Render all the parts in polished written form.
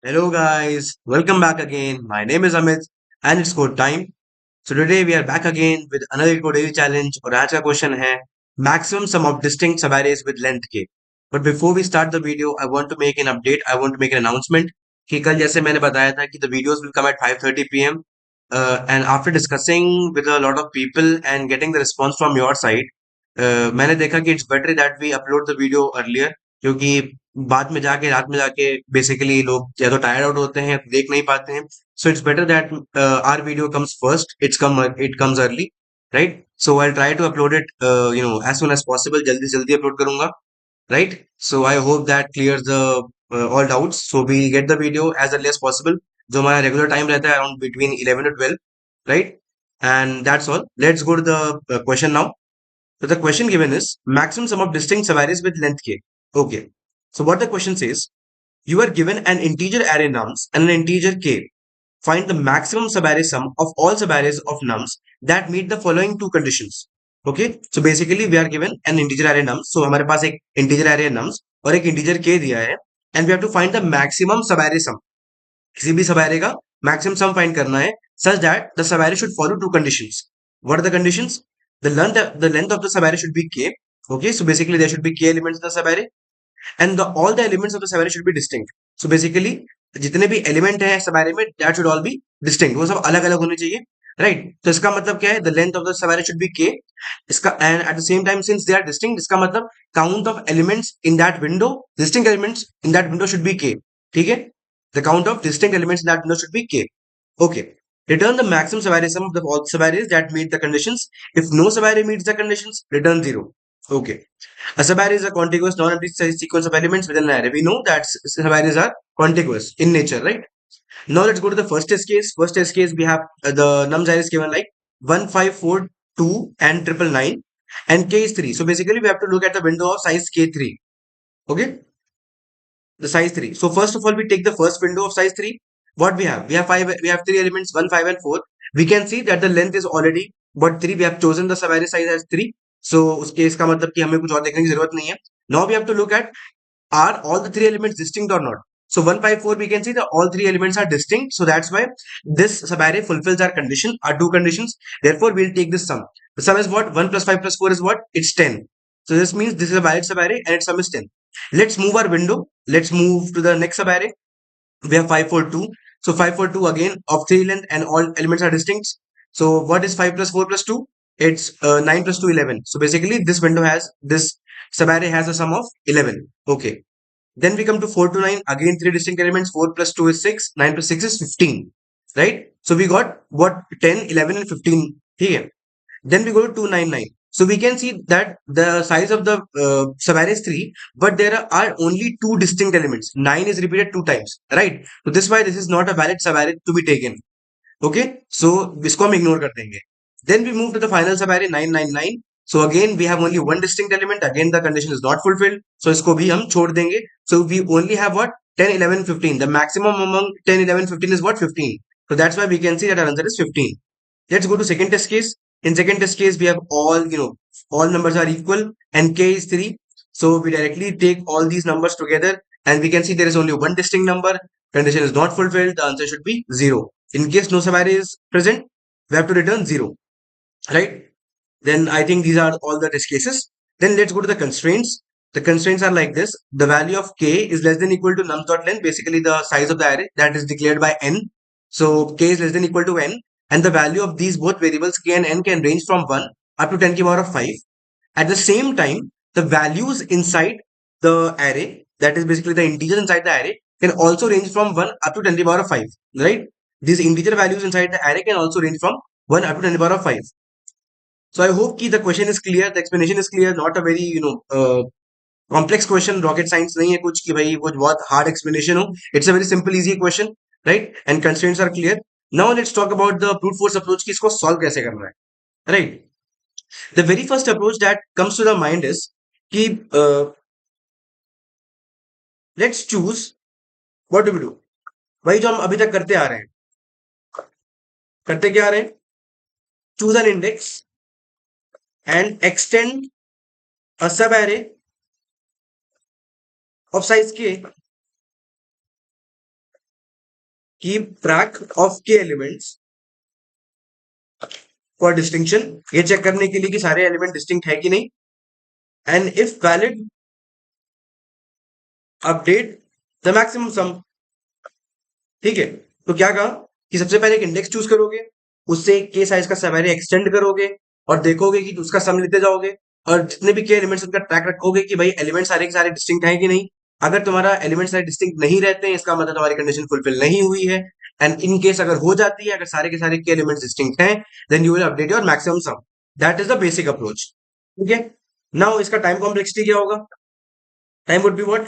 Hello guys, welcome back again. My name is Amit and it's code time. So today we are back again with another code daily challenge और आज का question है maximum sum of distinct subarrays with length k. But before we start the video, I want to make an update. I want to make an announcement कि कल जैसे मैंने बताया था कि the videos will come at 5:30 p.m. And after discussing with a lot of people and getting the response from your side, मैंने देखा कि it's better that we upload the video earlier क्योंकि बाद में जाके रात में जाके बेसिकली लोग या तो टायर्ड आउट होते हैं देख नहीं पाते हैं so it's better that our video comes first it comes early, right? So I'll try to upload it as soon as possible, जल्दी से जल्दी upload करूंगा, right? So I hope that clears the all doubts. So we'll get the video as early as possible, जो हमारा regular time रहता है around between 11 to 12, right? And that's all. Let's go to the question now. So the question given is maximum sum of distinct subarrays with length k. Okay. So what the question says, you are given an integer array nums and an integer k. Find the maximum subarray sum of all subarrays of nums that meet the following two conditions. Okay. So basically we are given an integer array nums. So हमारे पास एक integer array nums और एक integer k दिया है and we have to find the maximum subarray sum. किसी भी subarray का maximum sum find करना है such that the subarray should follow two conditions. What are the conditions? The length of the subarray should be k. Okay, so basically there should be k elements in the subarray and all the elements of the subarray should be distinct. So basically जितने भी element है सबारे में that should all B distinct, वो सब अलग अलग होने चाहिए, राइट? तो इसका मतलब क्या है, the length of the subarray should be K, इसका and at the same time since they are distinct इसका मतलब count of elements in that window, distinct elements in that window should be K. ठीक है, the count of distinct elements in that window should be K. Okay. Return the maximum Savary sum of the all Savaries that meet the conditions. If no Savary meets the conditions, return 0. Okay. A Savary is a contiguous non-empty sequence of elements within an array. We know that Savaries are contiguous in nature, right? Now let's go to the first test case. First test case, we have the nums array is given like 1, 5, 4, 2 and 999 and k is 3. So basically we have to look at the window of size k3. Okay. The size 3. So first of all, we take the first window of size 3. What we have? We have three elements, 1, 5 and 4. We can see that the length is already but 3. We have chosen the Savary size as 3. So उसके इसका मतलब कि हमें कुछ और देखने की जरूरत नहीं है. Now we have to look at, are all the three elements distinct or not? So 1, 5, 4, we can see that all three elements are distinct. So that's why this subarray fulfills our condition, our two conditions. Therefore, we'll take this sum. The sum is what? 1 plus 5 plus 4 is what? It's 10. So this means this is a valid subarray and its sum is 10. Let's move our window. Let's move to the next subarray. We have 5, 4, 2. So 5, 4, 2 again of 3 length and all elements are distinct. So what is 5 plus 4 plus 2? It's 9 plus 2, 11. So basically this window has, this subarray has a sum of 11. Okay. Then we come to 4 to 9. Again, three distinct elements. 4 plus 2 is 6. 9 plus 6 is 15. Right? So we got what? 10, 11 and 15. Okay. Then we go to 299. So we can see that the size of the subarray is 3, but there are only two distinct elements. 9 is repeated two times. Right? So this is why this is not a valid subarray to be taken. Okay, so इसको हम ignore कर देंगे. Then we move to the final subarray 999. So again we have only one distinct element. Again the condition is not fulfilled. So इसको भी हम छोड़ देंगे. So we only have what? 10, 11, 15. The maximum among 10, 11, 15 is what? 15. So that's why we can see that our answer is 15. Let's go to second test case. In second test case, we have all numbers are equal and k is 3. So we directly take all these numbers together and we can see there is only one distinct number. Condition is not fulfilled. The answer should be 0. In case no subarray is present, we have to return 0. Right? Then I think these are all the test cases. Then let's go to the constraints. The constraints are like this. The value of k is less than equal to nums.length, basically the size of the array that is declared by n. So k is less than equal to n, and the value of these both variables k and n can range from 1 up to 10 to the power of 5. At the same time, the values inside the array, that is basically the integers inside the array, can also range from 1 up to 10 to the power of 5. Right? These integer values inside the array can also range from 1 up to 10 to the power of 5. So I hope कि the question is clear, the explanation is clear, not a very complex question, rocket science नहीं है कुछ कि भाई कुछ बहुत hard explanation हो. It's a very simple easy question, right? And constraints are clear. Now let's talk about the brute force approach कि इसको solve कैसे करना है, right? The very first approach that comes to the mind is कि let's choose, what do we do? वही जो हम अभी तक करते आ रहे हैं, करते क्या आ रहे हैं? Choose an index and extend a sub array of size k keep track of के एलिमेंट्स फॉर डिस्टिंक्शन, ये चेक करने के लिए कि सारे एलिमेंट डिस्टिंक्ट है कि नहीं। And if valid update the maximum सम। ठीक है, तो क्या कहा कि सबसे पहले एक इंडेक्स चूज करोगे, उससे के साइज का सवैरी एक्सटेंड करोगे और देखोगे कि उसका सम लेते जाओगे और जितने भी के एलिमेंट्स उनका ट्रैक रखोगे कि भाई एलिमेंट सारे के सारे डिस्टिंक्ट हैं कि नहीं। अगर तुम्हारा एलिमेंट सारे डिस्टिंक्ट नहीं रहते हैं, इसका मतलब तुम्हारी कंडीशन फुलफिल नहीं हुई है। एंड इन केस अगर हो जाती है, अगर सारे के सारे के एलिमेंट्स डिस्टिंक्ट हैं, then you will update your maximum sum. That is the basic approach. ठीक है, नाउ इसका टाइम कॉम्प्लेक्सिटी क्या होगा? Time would be what?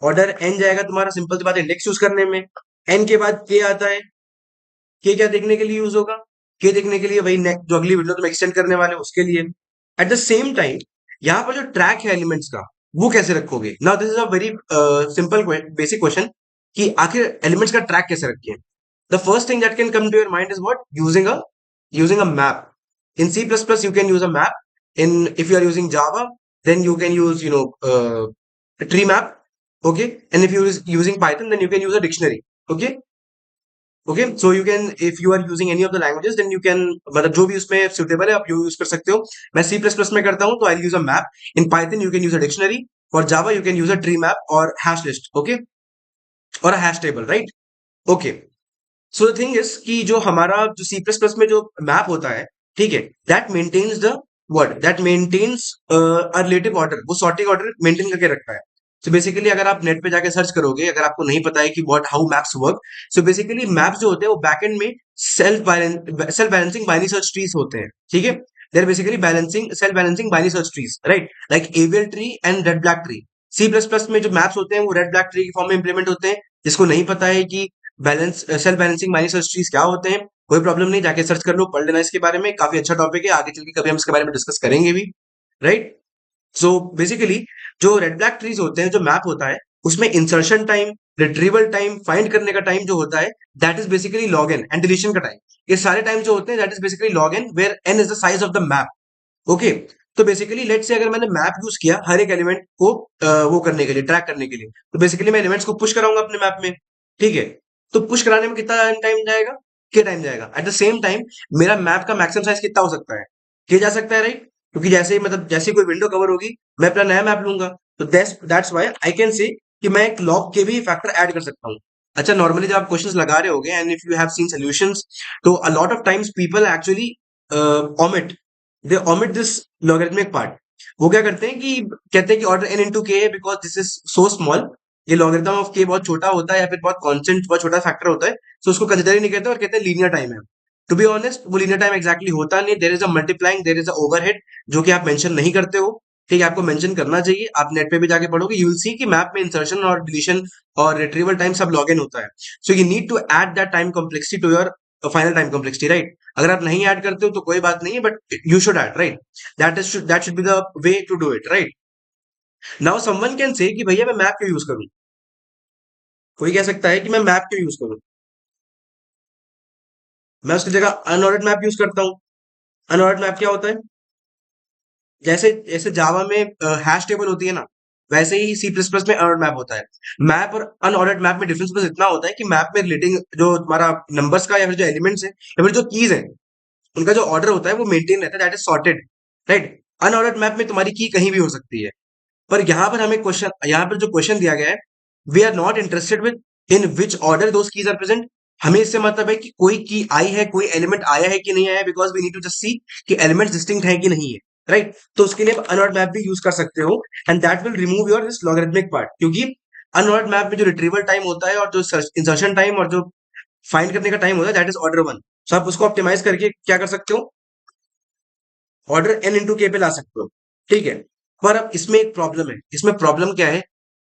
Order N जाएगा तुम्हारा, सिंपल सी बात है, इंडेक्स चूज करने में। एन के बाद के आता है, के क्या देखने के लिए यूज होगा? के देखने के लिए वही जो अगली वीडियो तुम एक्सटेंड करने वाले हो उसके लिए। एट द सेम टाइम यहाँ पर जो ट्रैक है एलिमेंट्स का, वो कैसे रखोगे? Now this is a very simple basic question कि आखिर एलिमेंट्स का ट्रैक कैसे रखें। The first thing that can come to your mind is what? Using a map. in C++ you can use a map. In if you are using Java, then you can use a tree map. Okay, and if you are using Python, then you can use a dictionary. Okay, okay, so you can, if you are using any of the languages, then you can, मतलब जो भी उसमें suitable है आप use कर सकते हो। मैं सी प्लस प्लस में करता हूँ, तो I use a map. In Python you can use a dictionary. For Java you can use a tree map और हैश लिस्ट। ओके, और hash table, right? Okay, so the thing is कि जो हमारा जो सी प्लस प्लस में जो map होता है, ठीक है, that maintains the word, that maintains a relative order, वो सॉर्टिंग ऑर्डर मेंटेन करके रखता है। सो बेसिकली अगर आप नेट पे जाके सर्च करोगे, अगर आपको नहीं पता है कि what how maps work, so basically maps जो होते हैं वो बैकएंड में self balancing binary search trees होते हैं। ठीक है, they are basically balancing self balancing binary search trees, right? Like AVL tree and red black tree. C plus plus में जो मैप्स होते हैं वो रेड ब्लैक ट्री की फॉर्म में इंप्लीमेंट होते हैं। जिसको नहीं पता है कि balance self balancing binary search trees क्या होते हैं, कोई प्रॉब्लम नहीं, जाके सर्च कर लो, पढ़ लेना इसके बारे में, काफी अच्छा टॉपिक है, आगे चल के कभी हम इसके बारे में डिस्कस करेंगे भी, राइट? सो बेसिकली जो रेड ब्लैक ट्रीज होते हैं, जो मैप होता है, उसमें insertion time, retrieval time, find करने का टाइम जो होता है, that is basically log n, and deletion का टाइम, ये सारे टाइम जो होते हैं that is basically log n, where n is the size of the map. Okay, तो बेसिकली लेट से अगर मैंने मैप यूज किया हर एक एलिमेंट को वो करने के लिए, ट्रैक करने के लिए, तो बेसिकली मैं एलिमेंट्स को पुश कराऊंगा अपने मैप में। ठीक है, तो पुश कराने में कितना टाइम जाएगा? क्या टाइम जाएगा? एट द सेम टाइम मेरा मैप का मैक्सिमम साइज कितना हो सकता है? किया जा सकता है, राइट? क्योंकि जैसे ही, मतलब जैसे ही कोई विंडो कवर होगी, मैं अपना नया मैप लूंगा, तो that's why I can say कि मैं एक लॉग के भी फैक्टर ऐड कर सकता हूँ। अच्छा, नॉर्मली जब आप क्वेश्चंस लगा रहे होगे and if you have seen solutions, तो a lot of times people actually omit they omit this logarithmic part. वो क्या करते हैं कि कहते हैं कि ऑर्डर एन इंटू के है because this is so small, ये लॉगरिथम ऑफ के बहुत छोटा होता है या फिर बहुत कांस्टेंट, बहुत छोटा फैक्टर होता है, तो उसको कंसिडर ही नहीं करते और कहते हैं लीनियर टाइम है। टू बी ऑनेस्ट, वो लीनियर टाइम एक्जैक्टली होता नहीं, there is a multiplying, there is a overhead, जो कि आप मेंशन नहीं करते हो। ठीक है, आपको मेंशन करना चाहिए, आप नेट पे भी जाके पढ़ोगे, यू विल सी कि मैप में इंसर्शन और डिलीशन और रिट्रीवल टाइम सब लॉग इन होता है। So you need to add that time complexity to your final time complexity, right? अगर आप नहीं ऐड करते हो तो कोई बात नहीं है, but you should add, right? That should be the way to do it, right? Now someone can say कि भैया मैं मैप क्यों यूज करूं? कोई कह सकता है कि मैं मैप क्यों यूज करूं? मैं उसकी जगह अनऑर्डर्ड मैप यूज करता हूं। अनऑर्डर्ड मैप क्या होता है? जैसे जैसे जावा में हैश टेबल होती है ना, वैसे ही सी प्लस प्लस में अनऑर्डर्ड मैप होता है। मैप और अनऑर्डर्ड मैप में डिफरेंस बस इतना होता है कि मैप में रिलेटिंग जो तुम्हारा नंबर्स का या फिर जो एलिमेंट्स है या फिर जो कीज है, उनका जो ऑर्डर होता है वो मेंटेन रहता है, that is sorted, right? Unordered map में तुम्हारी की कहीं भी हो सकती है। पर यहाँ पर हमें क्वेश्चन, यहाँ पर जो क्वेश्चन दिया गया है, we are not interested with in which order those keys are present. हमें इससे मतलब है कि कोई की आई है, कोई एलिमेंट आया है कि नहीं आया है, because we need to just see कि एलिमेंट्स डिस्टिंक्ट है कि नहीं है, राइट? तो उसके लिए आप अनऑर्ड मैप भी यूज कर सकते हो, and that will remove your this logarithmic part, क्योंकि अनऑर्ड मैप में जो रिट्रीवल टाइम होता है और जो इंसर्शन टाइम और जो फाइंड करने का टाइम होता है, दैट इज ऑर्डर वन। सो आप उसको ऑप्टिमाइज करके क्या कर सकते हो? ऑर्डर एन इंटू के पे ला सकते हो। ठीक है, पर अब इसमें एक प्रॉब्लम है। इसमें प्रॉब्लम क्या है?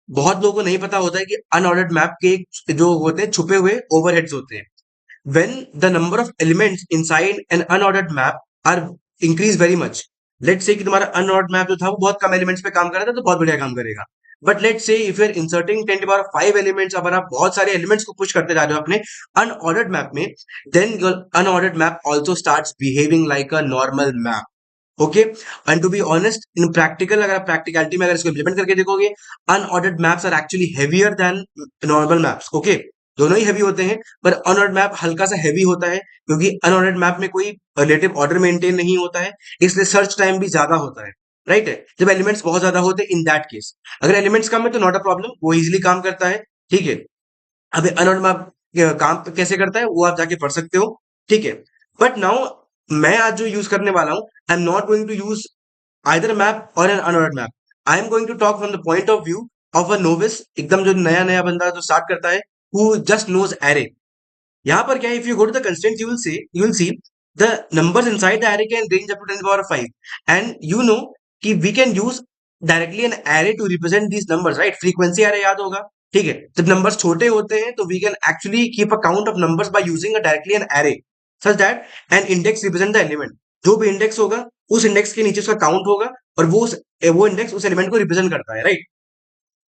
बहुत लोगों को नहीं पता होता है कि अनऑर्डर्ड मैप के जो होते हैं छुपे हुए ओवरहेड्स होते हैं। When the number of elements inside an unordered map are increase very much, let's say कि तुम्हारा अनऑर्डर्ड मैप जो था वो बहुत कम एलिमेंट्स पे काम कर रहा था, तो बहुत बढ़िया काम करेगा। But let's say if you are inserting 10 to power 5 elements, अगर आप बहुत सारे एलिमेंट्स को पुश करते जा रहे हो अपने अनऑर्डर्ड मैप में, then your unordered map also starts behaving like a normal map. Okay, and to be honest, in practical, अगर आप प्रैक्टिकलिटी में अगर इसको इम्प्लीमेंट करके देखोगे, unordered maps are actually heavier than normal maps. Okay, दोनों ही हैवी होते हैं, पर अनऑर्डर्ड मैप हल्का सा हैवी होता है क्योंकि अनऑर्डर्ड मैप में कोई रिलेटिव ऑर्डर मेंटेन नहीं होता है, इसलिए सर्च टाइम भी ज्यादा होता है, राइट है। जब एलिमेंट्स बहुत ज्यादा होते हैं इन दैट केस, अगर एलिमेंट्स कम है तो नॉट अ प्रॉब्लम, वो इजिली काम करता है, ठीक है। अभी अनऑर्डर्ड मैप काम कैसे करता है वो आप जाके पढ़ सकते हो, ठीक है। बट नाउ मैं आज जो यूज करने वाला हूँ, I am not going to use either a map or an unordered map. I am going to talk from the point of view of a novice, एकदम जो नया नया बंदा जो स्टार्ट करता है, who just knows array. यहाँ पर क्या है, if you go to the constraints, you will see the numbers inside the array can range up to 10 to the power 5, and you know कि we can use directly an array to represent these numbers, right? Frequency array याद होगा, ठीक है। जब numbers छोटे होते हैं तो we can actually keep a count of numbers by using a directly an array such that an index represent the element. जो भी इंडेक्स होगा उस इंडेक्स के नीचे उसका काउंट होगा, और वो इंडेक्स उस एलिमेंट को रिप्रेजेंट करता है, राइट।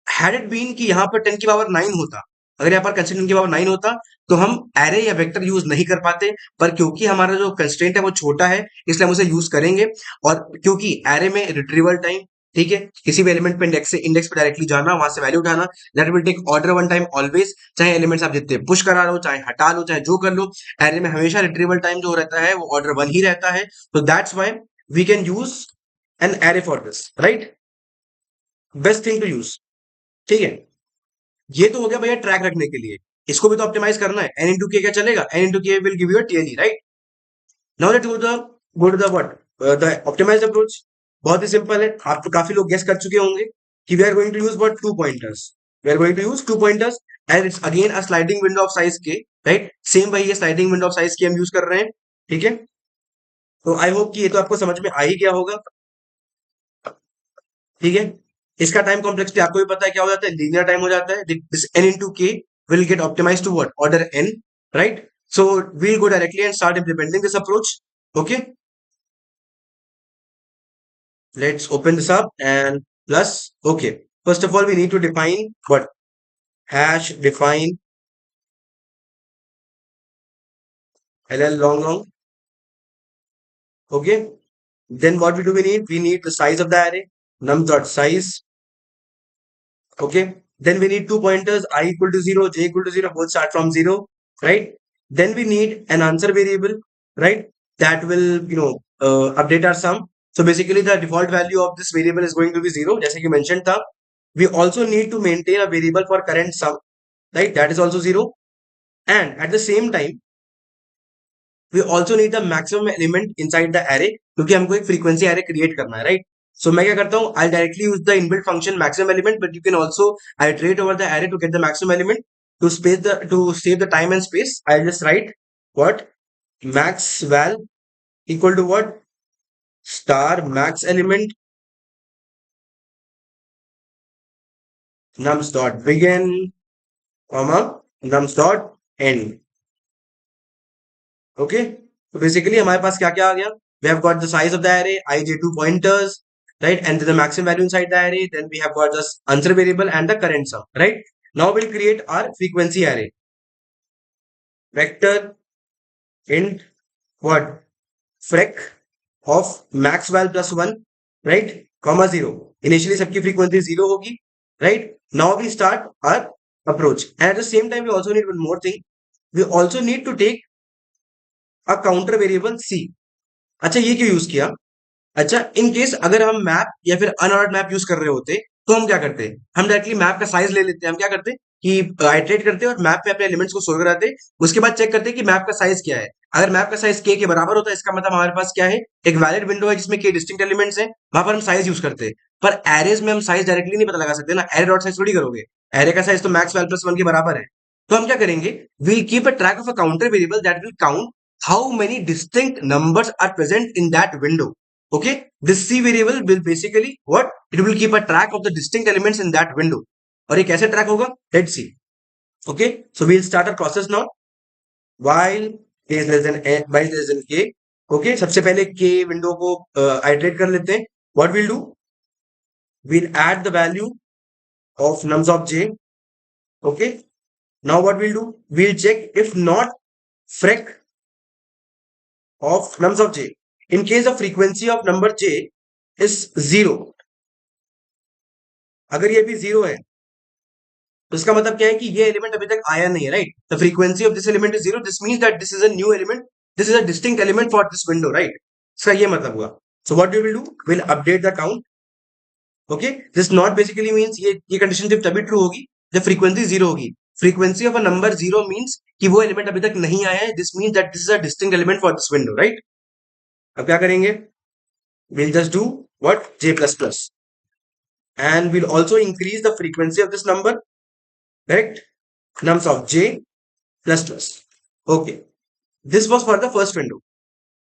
हैड इट बीन कि यहाँ पर 10 की पावर 9 होता, अगर यहाँ पर कंस्ट्रेंट 10 की पावर 9 होता, तो हम एरे या वेक्टर यूज नहीं कर पाते, पर क्योंकि हमारा जो कंस्ट्रेंट है वो छोटा है, इसलिए हम उसे यूज करेंगे। और क्योंकि एरे में रिट्रीवल टाइम, ठीक है, किसी भी एलिमेंट पे इंडेक्स पे डायरेक्टली जाना, वहां से वैल्यू उठाना, that will take order one time always, चाहे एलिमेंट्स आप जितने पुश करा लो, चाहे हटा लो, चाहे जो कर लो, एरे में हमेशा रिट्रीवल टाइम जो रहता है वो ऑर्डर वन ही रहता है। तो that's why we can use an array for this, right. Best thing to use, ठीक है। ये तो हो गया भैया ट्रैक रखने के लिए, इसको भी तो ऑप्टिमाइज करना है। एन इंटू के क्या चलेगा, n into k will give you TLE, right. Now let's go to the what, the optimized approach. बहुत ही सिंपल है, आप तो काफी लोग गेस कर चुके होंगे कि we are going to use what, two pointers. We are going to use two pointers and it's again a sliding window of size k, right. Same वही है, स्लाइडिंग विंडो ऑफ साइज की हम use कर रहे हैं, ठीक है। तो आई होप कि ये तो आपको समझ में आ ही गया होगा, ठीक है। इसका टाइम कॉम्प्लेक्सिटी आपको भी पता है क्या हो जाता है, लीनियर टाइम हो जाता है। This n into k will get optimize to what, order n, right. So we'll go directly and start implementing this approach, okay. Let's open this up and plus, okay. First of all, we need to define what, hash define ll long long, okay. Then what we need? We need the size of the array, num dot size, okay. Then we need two pointers, I equal to 0, j equal to 0, both start from 0, right. Then we need an answer variable, right, that will, update our sum. So basically the default value of this variable is going to be 0, जैसे कि mentioned था. We also need to maintain a variable for current sum, right, that is also 0. And at the same time we also need the maximum element inside the array, क्योंकि हमको एक frequency array create करना है, right. So मैं क्या करता हूँ, I'll directly use the inbuilt function maximum element, but you can also iterate over the array to get the maximum element. To save the time and space, I'll just write what, max val equal to what, star max element nums dot begin comma nums dot end, okay. So basically हमारे पास क्या क्या आ गया, we have got the size of the array, ij, two pointers, right, and the maximum value inside the array. Then we have got the answer variable and the current sum, right. Now we'll create our frequency array, vector int what, frec of max val plus 1, right, comma 0. Initially सबकी frequency 0 होगी, right. Now we start our approach, and at the same time we also need one more thing, we also need to take a counter variable c. अच्छा ये क्यों use किया, अच्छा in case अगर हम map या फिर अनऑर्डर्ड मैप यूज कर रहे होते तो हम क्या करते, हम डायरेक्टली मैप का साइज ले लेते हैं। हम क्या करते कि आइटरेट करते और मैप पे अपने एलिमेंट्स को स्टोर कराते, उसके बाद चेक करते कि मैप का साइज क्या है। अगर मैप का साइज के बराबर होता है, इसका मतलब हमारे पास क्या है, एक वैलिड विंडो है जिसमें के डिस्टिंक्ट एलिमेंट्स हैं, वहां पर हम साइज यूज करते। पर एरेज में हम साइज डायरेक्टली नहीं पता लगा सकते ना, एरे डॉट साइज थोड़ी करोगे, एरे का साइज तो मैक्स वैल प्लस 1 के बराबर है। तो हम क्या करेंगे, will keep a track of a counter variable that will count how many distinct numbers are present in that window, okay. This c variable will basically what, it will keep a track of the distinct elements in that window. और ये कैसे track होगा, let's see, okay. So we'll start our process now. While k is less than while less than k, okay. सबसे पहले k window को iterate कर लेते हैं. What we'll do, we'll add the value of nums of j, okay. Now what we'll do, we'll check if not frec of nums of j. In case the frequency of number j is 0, अगर ये भी 0 है तो इसका मतलब क्या है कि ये एलिमेंट अभी तक आया नहीं है, right? The frequency of this element is zero, this means that this is a new element, this is a distinct element for this window, right? इसका ये मतलब हुआ। So what we will do, will update the count. Okay, this not basically means ये condition जब तभी true होगी जब frequency zero होगी। Frequency of a number zero means कि वो एलिमेंट अभी तक नहीं आया है, this means that this is a distinct element for this window, right? अब क्या करेंगे, we'll just do what, j plus plus, and we'll also increase the frequency of this number, correct? Nums of j plus plus. Okay, this was for the first window.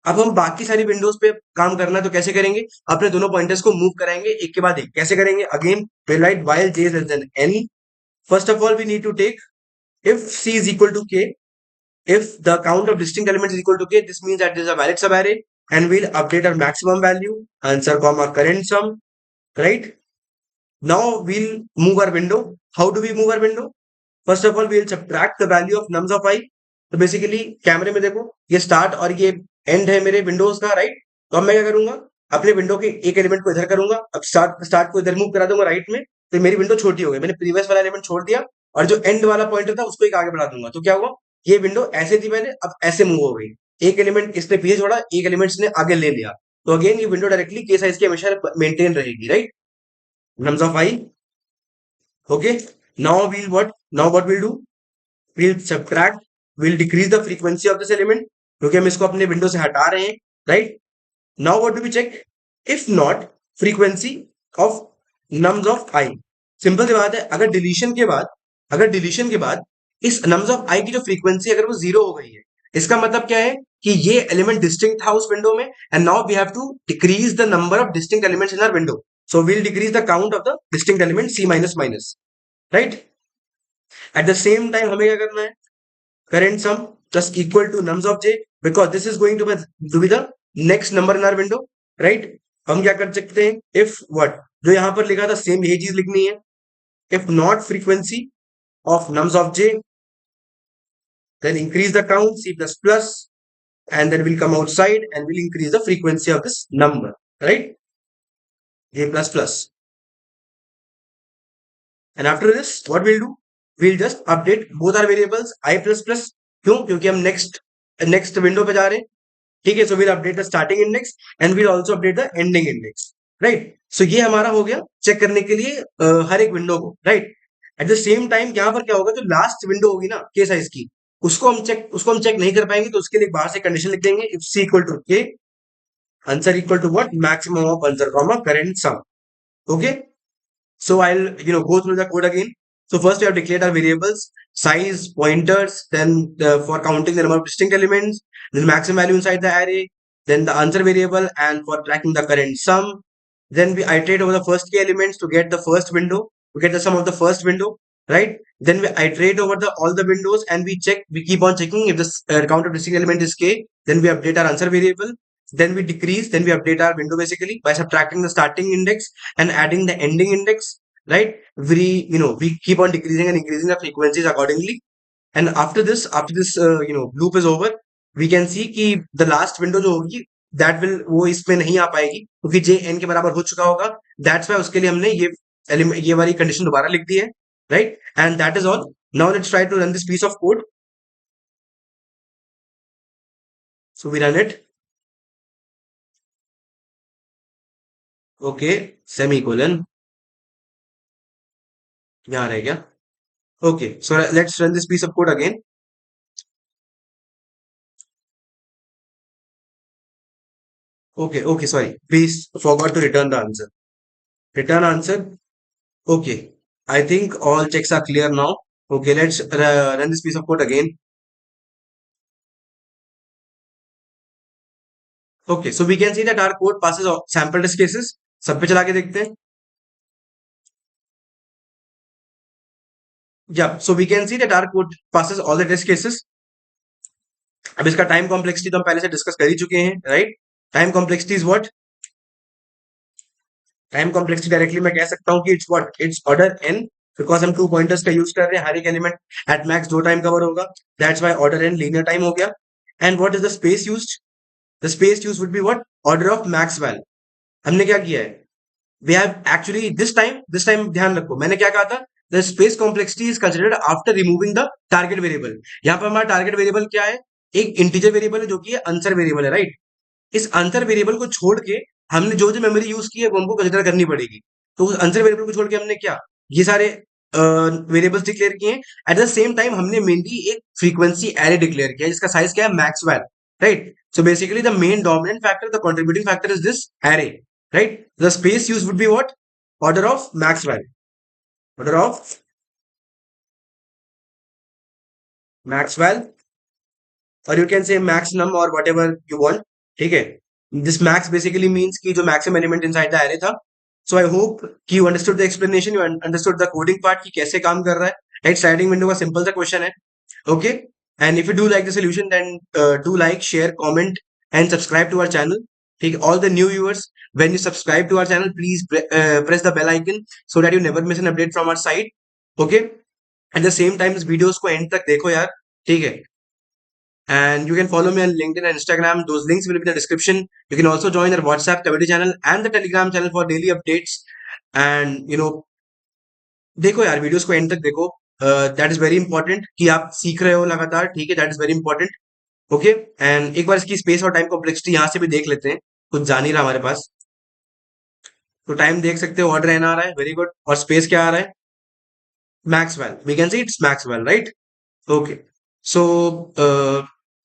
अब हम बाकी सारी Windows पे काम करना है तो कैसे करेंगे, अपने दोनों पॉइंटर्स को मूव कराएंगे एक के बाद एक। कैसे करेंगे, again we'll write while j is less than n, first of all we need to take if c is equal to k, if the count of distinct elements is equal to k, this means that this is a valid subarray, and we'll update our maximum value, answer comma current sum, right? Now we'll move our window. How do we move our window? First of all, we'll subtract the value of nums of I. तो basically कैमरे में देखो, ये start और ये and है मेरे Windows का, राइट? तो अब मैं क्या करूंगा, अपने विंडो के एक एलिमेंट को इधर करूंगा, अब स्टार्ट स्टार्ट को इधर मूव करा दूंगा राइट में, तो मेरी विंडो छोटी हो गई। मैंने प्रीवियस वाला एलिमेंट छोड़ दिया और जो एंड वाला पॉइंटर था उसको एक आगे बढ़ा दूंगा, तो क्या हुआ, ये विंडो ऐसे थी पहले, अब ऐसे मूव हो गई। एक एलिमेंट इसने पीछे छोड़ा, एक एलिमेंट इसने आगे ले लिया, तो अगेन ये विंडो डायरेक्टली के साइज की हमेशा मेंटेन रहेगी, right? Nums of I. Okay, now we'll what? Now what we'll do? We'll subtract, we'll decrease the frequency of this element क्योंकि हम इसको अपने विंडो से हटा रहे हैं, right? Now what do we check? If not, frequency of nums of I. Simple सी बात है, अगर डिलीशन के बाद इस nums of I की जो फ्रीक्वेंसी अगर वो जीरो हो गई है, इसका मतलब क्या है कि ये एलिमेंट डिस्टिंक्ट था उस विंडो में, and now we have to decrease the number of distinct elements in our window. So we'll decrease the count of the distinct element c minus minus, right? At the same time हमें क्या करना है, current sum plus equal to nums of j, because this is going to be the next number in our window, right? हम क्या कर सकते हैं, if what, जो यहां पर लिखा था सेम यही चीज लिखनी है। if not frequency of nums of j, then increase the count c plus plus, and then we'll come outside and we'll increase the frequency of this number, right? j plus plus. And after this what we'll do, we'll just update both our variables I plus plus। क्यों, क्योंकि हम next window पे जा रहे हैं, ठीक है? So we'll update the starting index and we'll also update the ending index, right? सो ये हमारा हो गया चेक करने के लिए हर एक विंडो को, right? At the same time यहाँ पर क्या होगा, जो लास्ट विंडो होगी ना के साइज की, उसको हम चेक नहीं कर पाएंगे, तो उसके लिए बाहर से कंडीशन लिख देंगे, if c equal to k, answer equal to what, maximum of answer comma current sum. Okay, so I'll go through the code again. So first we have declared our variables, size, pointers, then for counting the number of distinct elements, then maximum value inside the array, then the answer variable, and for tracking the current sum. Then we iterate over the first k elements to get the first window, to get the sum of the first window, right? Then we iterate over all the windows and we keep on checking if the count of distinct element is k. Then we update our answer variable. Then we decrease, then we update our window basically by subtracting the starting index and adding the ending index, right? We keep on decreasing and increasing the frequencies accordingly. And after this loop is over, we can see कि the last window जो होगी that will वो इसमें नहीं आ पाएगी क्योंकि j n के बराबर हो चुका होगा। That's why उसके लिए हमने ये वाली कंडीशन दोबारा लिख दी है, right? And that is all. Now let's try to run this piece of code. So we run it. Okay, semicolon यहाँ रह गया। Okay, so let's run this piece of code again. Okay, sorry. Please forgot to return the answer. Return answer. Okay, I think all checks are clear now. Okay, let's run this piece of code again. Okay, so we can see that our code passes all sample test cases. सब पे चला के देखते हैं। Yeah, so we can see that our code passes all the test cases. अब इसका time complexity तो हम पहले से डिस्कस कर ही चुके हैं, right? Time complexity is what? Time complexity directly मैं कह सकता हूँ कि it's what, it's order n, because हम 2 पॉइंटर्स का यूज कर रहे हैं, हर एक element at max 2 time cover होगा, that's why order n linear time हो गया। And what is the space used? The space used would be what, order of maxwell. हमने क्या किया है, we have actually this time ध्यान रखो, मैंने क्या कहा था, the space complexity is considered after removing the target variable. यहाँ पर हमारा टारगेट वेरिएबल क्या है? एक इंटीजर वेरिएबल है जो कि आंसर वेरिएबल है, राइट? इस आंसर वेरिएबल को छोड़ के हमने जो जो मेमोरी यूज की है वो हमको कंसिडर करनी पड़ेगी। तो उस आंसर वेरिएबल को छोड़ के हमने क्या, ये सारे वेरिएबल्स डिक्लेयर किए हैं। एट द सेम टाइम हमने मेनली एक फ्रीक्वेंसी एरे डिक्लेयर किया है जिसका साइज क्या है, Maxwell, right? So basically the main dominant factor, the contributing factor is this array, right? The space use would be what? Order of Maxwell, order of Maxwell, और you can say max नम और what ever you want, ठीक है? This max basically means कि जो maximum element inside the array था। So I hope कि you understood the explanation, you understood the coding part कि कैसे काम कर रहा है, राइट? स्लाइडिंग विंडो का सिंपल सा क्वेश्चन है, okay? And if you do like the solution then do like, share, comment and subscribe to our channel, ठीक है? All the new viewers, when you subscribe to our channel, please press the bell icon so that you never miss an update from our site, okay? At the same time इस videos को and तक देखो यार, ठीक है? And you can follow me on LinkedIn and Instagram. Those links will be in the description. You can also join our WhatsApp community channel and the Telegram channel for daily updates. And देखो यार, videos को and तक देखो, that is very important कि आप सीख रहे हो लगातार, ठीक है? That is very important, okay? And एक बार इसकी स्पेस और टाइम कॉम्प्लेक्सिटी यहाँ से भी देख लेते हैं, कुछ जान ही रहा हमारे पास। तो टाइम देख सकते हो, ऑर्डर एन आ रहा है, वेरी गुड। और स्पेस क्या आ रहा है? Maxwell, we can see it's Maxwell, right? Okay. So,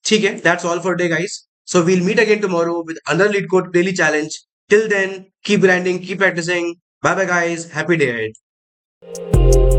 ठीक है. That's all for today, guys. So we'll meet again tomorrow with another lead code daily challenge. Till then, keep grinding, keep practicing. Bye bye, guys. Happy day ahead.